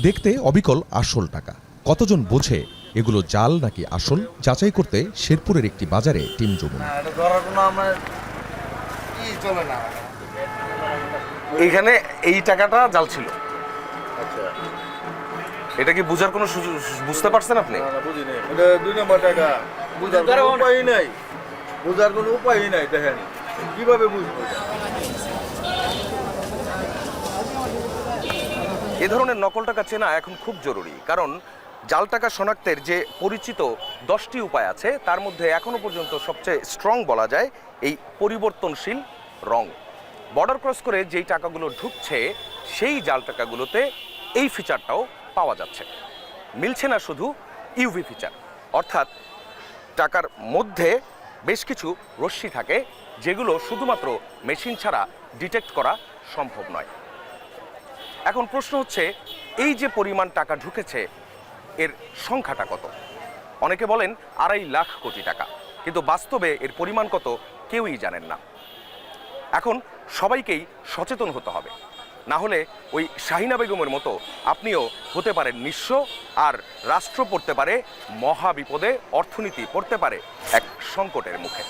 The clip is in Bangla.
দেখতে অবিকল আসল টাকা। কতজন বোঝে এগুলো জাল নাকি আসল, যাচাই করতে শেরপুরের একটি বাজারে টিম জমুন। এইখানে এই টাকাটা জাল ছিল। এটা কি বুঝার কোনো বুঝতে পারছেন আপনি? বুঝিনি, এটা 2 নম্বর টাকা। বুঝার কোনো উপায়ই নাই, বুঝার কোনো উপায়ই নাই। দেখেন কিভাবে বুঝবো এটা? এ ধরনের নকল টাকা চেনা এখন খুব জরুরি, কারণ জাল টাকা শনাক্তের যে পরিচিত 10টি উপায় আছে তার মধ্যে এখনো পর্যন্ত সবচেয়ে স্ট্রং বলা যায় এই পরিবর্তনশীল রং। বর্ডার ক্রস করে যেই টাকাগুলো ঢুকছে সেই জাল টাকাগুলোতে এই ফিচারটাও পাওয়া যাচ্ছে। মিলছে না শুধু ইউভি ফিচার, অর্থাৎ টাকার মধ্যে বেশ কিছু রশ্মি থাকে যেগুলো শুধুমাত্র মেশিন ছাড়া ডিটেক্ট করা সম্ভব নয়। এখন প্রশ্ন হচ্ছে, এই যে পরিমাণ টাকা ঢুকেছে এর সংখ্যাটা কত? অনেকে বলেন 2.5 লাখ কোটি টাকা, কিন্তু বাস্তবে এর পরিমাণ কত কেউই জানেন না। এখন সবাইকেই সচেতন হতে হবে, না হলে ওই শাহিনা বেগমের মতো আপনিও হতে পারেন নিঃস্ব, আর রাষ্ট্র পড়তে পারে মহা বিপদে, অর্থনীতি পড়তে পারে এক সংকটের মুখে।